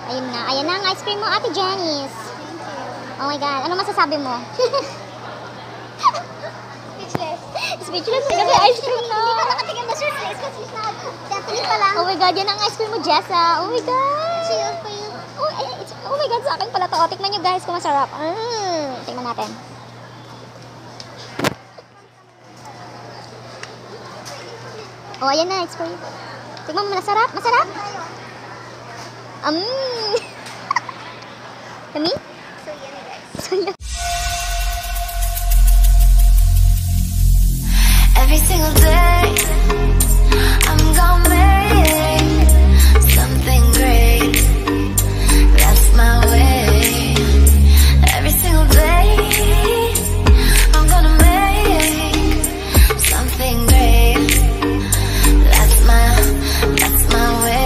Ayun na. Ayan na ang ice cream mo, Ate Janice. Oh my God. Ano masasabi mo? Speechless. Speechless. Kasi ice cream na. Hindi ka nakatingin na surprise kasi definitely pa lang. Oh my God. Yan ang ice cream mo, Jessa. Oh my God. Chill for you. Oh my God. Sa akin pala to. Oh, tikman nyo guys kung masarap. Tingnan natin. Oh, ayan na. It's for you. Tingnan mo. Masarap? Masarap? Kami? So yan guys. So, yan. Every single day, I'm gonna make something great. That's my way. Every single day, I'm gonna make something great. That's my way.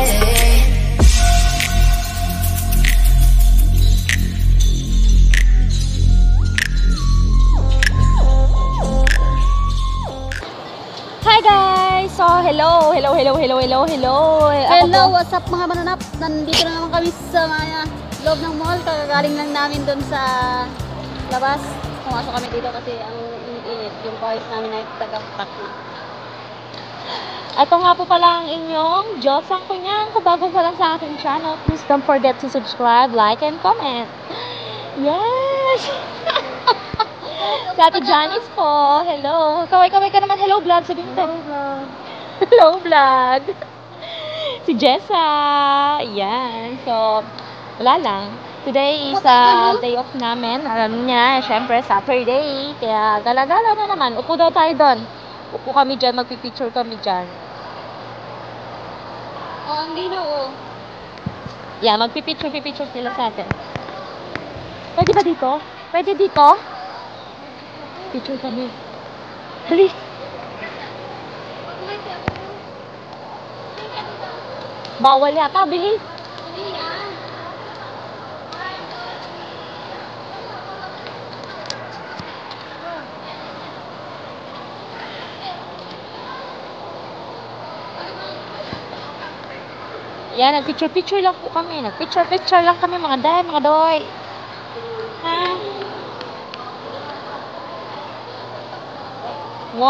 Hi guys! So, hello, What's up mga mananap? Nandito na naman kami sa loob ng mall. Kakagaling lang namin doon sa labas. Pumasok kami dito kasi ang init. Yung boys namin ay tagapak na. Ito nga po pala ang inyong Diyos ang kunyang. Kung bago pa lang sa aking channel, please don't forget to subscribe, like, and comment. Yes! Dati Janice po. Hello. Kaway-kaway ka naman. Hello, vlog. Sabihin mo. Hello, vlog. Si Jessa. Yan. So, wala lang. Today is day off namin. Alam niya, syempre, Saturday. Kaya, gala-gala na naman. Upo daw tayo doon. Upo kami dyan. Magpipicture kami dyan. Oh, ang linaw oh. Yeah, magpipicture sila sa atin. Pwede ba dito? Pwede dito? Picture kami. Dali. Bawal yata, bihin. Yan, nagpicture lang po kami. Nagpicture lang kami mga day, mga doy. Ha? 1,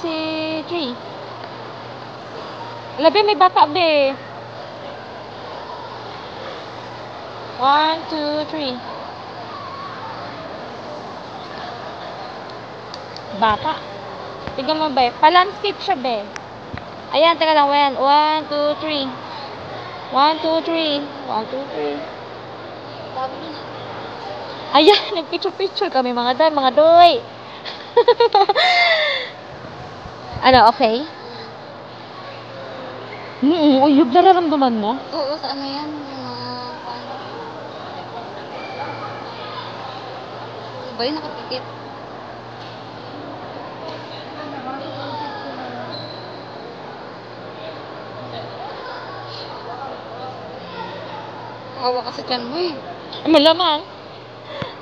2, 3. Labi, may bata, be. 1, 2, 3. Bata. Tignan mo, be. Pa-landscape siya, be. Ayan, teka lang, 1, 2, 3. 1, 2, 3. 1, 2, 3. Ayan, nagpicture kami, mga day, mga doy. Ano, okay? Uyog, nararamdaman mo? Oo, sa ano yan? Ba yun nakatikip? Kawawa kasi dyan mo eh. Malamang.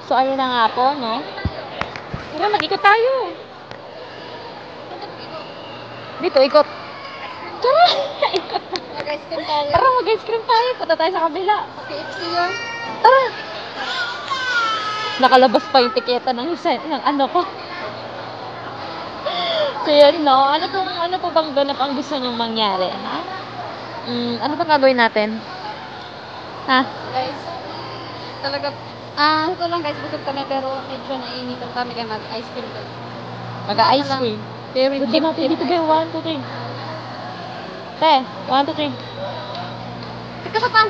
So, ayun na nga po, no? Tara, mag-ikot tayo. Dito, ikot. Tara, ikot. Mag-ice cream tayo. Tara, mag-ice cream tayo. Punta tayo sa kabila. KFC yun. Tara. Nakalabas pa yung tiketa ng ano ko. So, yun, no? Ano po bang ganap ang gusto nyong mangyari? Ha? Ano bang gagawin natin? Ha? Guys, talaga, ito lang guys, busog kami pero medyo nainitan kami kaya mag-ice cream doon. Mag-ice cream. Very Gusto cheap. natin dito kayo. 1, 2, 3. Te, 1, 2, 3. Ito ka pa.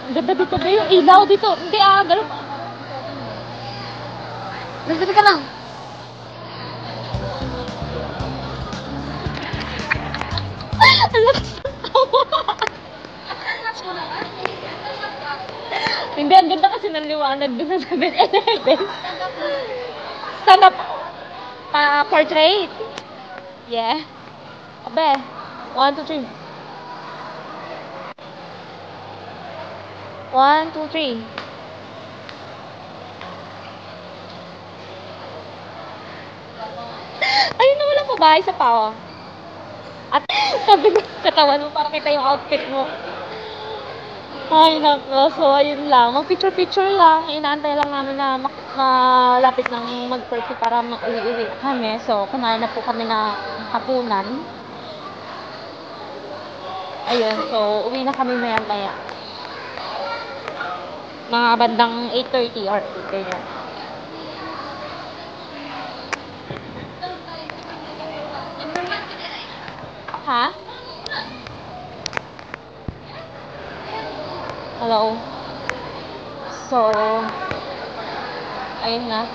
Ang ganda dito ba yung ilaw dito? Hindi gano'n. Nagsabi ka lang. Ang lakas ng tawa. Hindi, ang ganda kasi ng liwanag doon sa 7-Eleven. Stand up portrait. Yeah. Abe, 1, 2, 3. 1, 2, 3. Ayun na, wala pa ba? Isa pa, oh. At sabi ko, katawan mo para kita yung outfit mo. Ay, nako. So, ayun lang. Mag-picture-picture lang. Inaantay lang namin na malapit ng mag-curfew para uwi-uwi kami. So, kumain na po kami na hapunan. Ayun. So, uwi na kami maya-maya. Mga bandang 8:30 or 8 ganyan. Ha? Hello? So, ayun na.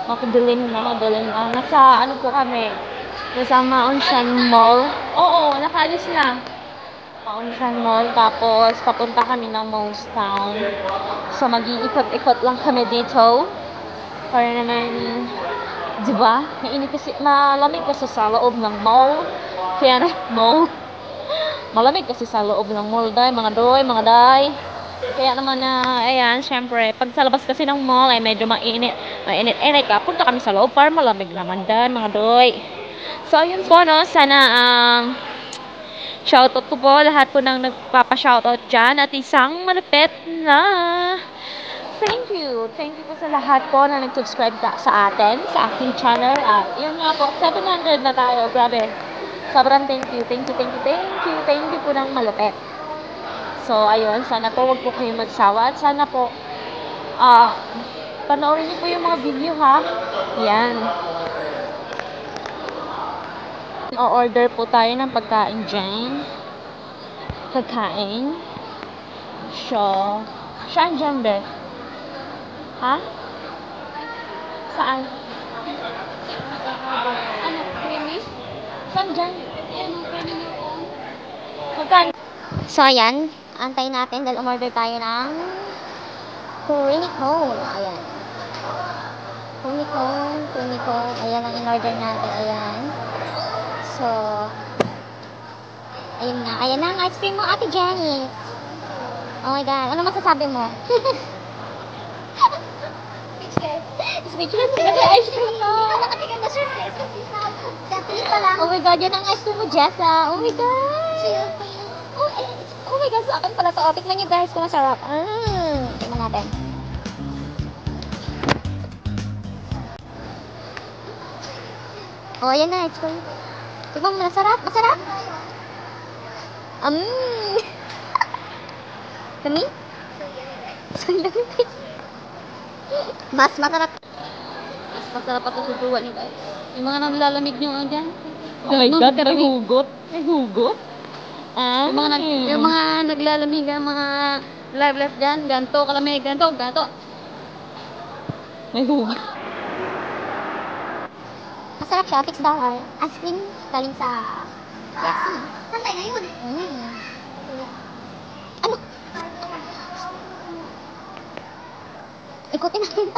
Madilim na. Nasa, ano po kami? Nasa Maonshan Mall. Oo, nakalis na. Maonshan Mall. Tapos, papunta kami ng Malls Town. So, mag-iikot-ikot lang kami dito. Para naman, di ba? Malamig kasi sa loob ng mall. Kaya na, mall. Malamig kasi sa loob ng mall, mga day. Kaya naman ayan, syempre, pag sa labas kasi ng mall ay medyo mainit ka. Punta kami sa loob para malamig naman mga doy. So, ayun po, no, sana shoutout ko po lahat po ng nagpapa-shoutout dyan at isang malapit na thank you po sa lahat po na nag-subscribe sa atin, sa aking channel. At yun nga po, 700 na tayo, grabe. Sobrang thank you po ng malapit. So, ayun, sana po wag po kayo magsawa at sana po panoorin niyo po yung mga video, ha? Yan. O-order po tayo ng pagkain dyan. Pagkain. So, saan dyan, be? Ha? Saan? Ano, creamy? Saan dyan? Magkano? So, ayan. Antayin natin dahil umorder tayo ng creamy cone. Ayan. Creamy cone. Ayan ang in-order natin. Ayan. So, ayun na. Ayan na ang ice cream mo, Ate Jenny. Oh my God. Ano masasabi mo? Speechless. Kasi ice cream mo. Nakatigan na surprise. Dapat pa lang. Oh my God. Yan ang ice cream mo, Jessa. Oh my God. Oh my God, sa akin pala to. Tignan nyo guys kung masarap. Tignan natin. Oh, ayan na. It's cool. Tignan mo, masarap. Masarap. Kami? Mas masarap. Mas masarap pa ito susuwan nyo guys. Yung mga nalalamig nyo dyan. Oh my God, may hugot. May hugot? Yung mga naglalamig, mga live dyan, ganto, kalamig, ganto. May hugot. Masarap siya. $6. Ice cream galing sa KFC. Saan tayo ngayon? Ano? Ikutin natin.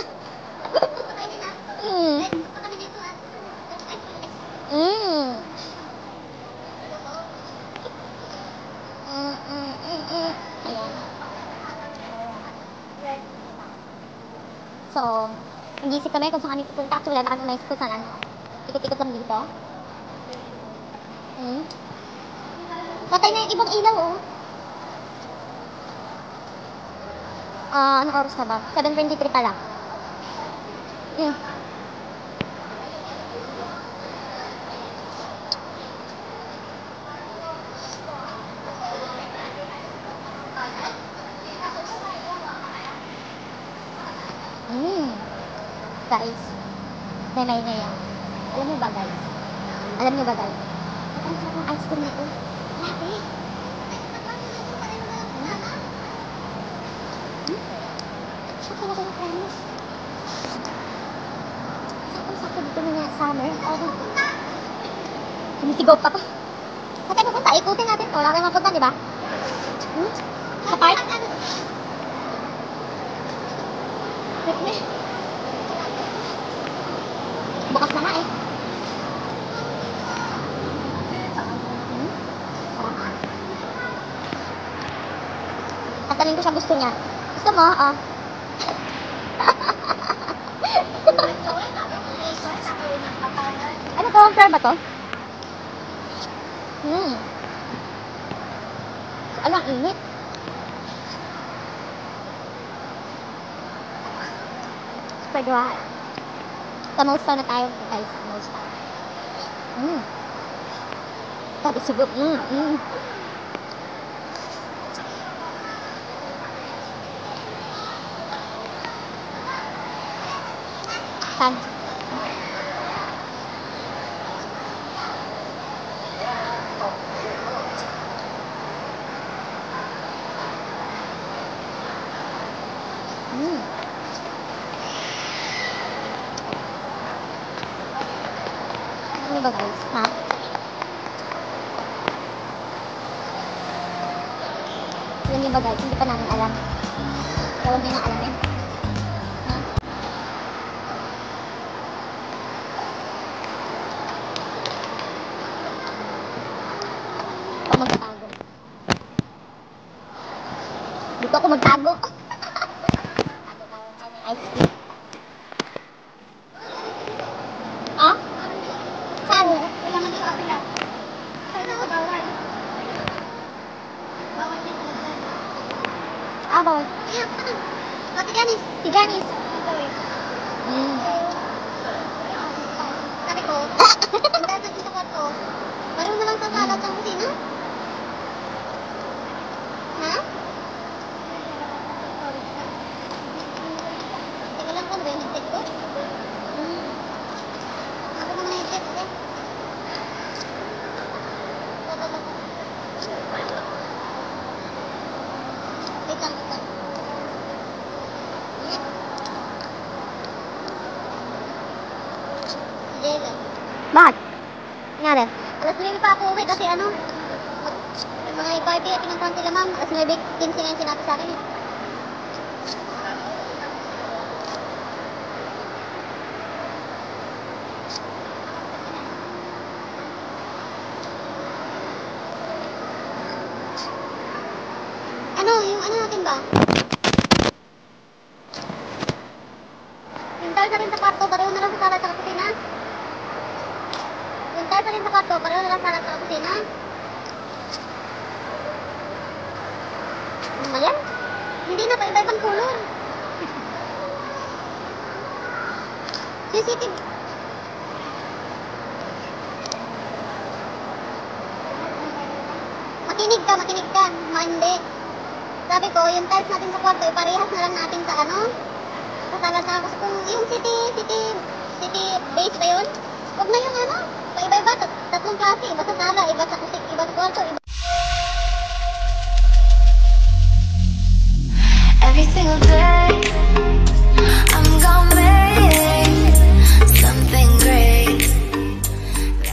So, nag-iisip kami kung saan kami pupunta. Actually, wala na kami naisip kung saan. Ikot-ikot lang dito. Patay na yung ibang ilaw, oh. Anong oras na ba? 7:23 pa lang. Guys, may na yan. Alam niyo ba guys? Ang sarap ng ice cream nito. Grabe. Siya kaya kayo promise. Sakto dito na nga summer. Sumisigaw pa to. Saan tayo pupunta? Ikutin natin to. Wala kayong mapunta, di ba? Sa park? Bukas na nga eh. Tatanungin ko siya gusto niya. Gusto mo? Ano to? Fair ba to? Alang init. Super dry. Samosa na tayo, guys. Samosa. Tapos subok. Tan. Ano ba guys? Ha? Yan yung ba guys? Hindi pa namin alam. Huwag nyo na alamin. Ha? Ako magtago. Dito ako magtago. Ice cream. Ah? Saan? Wala man sa kapila. Saan ako bawal? Bawal din talaga. Ah, bawal. Mati Janice. Si Janice. Sabi ko, dahil natin sa kwarto, parang na lang sa salat sa kusina. Ha? Teka lang ko, ba yung headset ko? Ako naman ang headset ko. Wait lang, wait lang. Bakit? Nangyari? Alas 9 pa ako uwi kasi ano, yung mga FRP at pinuntahan sila ma'am, alas 9:15 nga yung sinabi sa akin eh. Ano, yung ano natin ba? Yung tiles na rin sa kwarto, pareho na lang sa sala sa kusina. Yung tiles na rin sa kwarto, pareho na lang sa sala sa kusina. Ano ba yan? Hindi na, pa-iba-ibang kulor. CCTV. Makinig ka. Hindi. Sabi ko, yung tiles natin sa kwarto, iparehas na lang natin sa ano? Sa sala sa kusina. Kung yung city base ba yun? Huwag na yung ano, pa-iba-iba, tatlong klase, iba sa sala, iba sa kusina.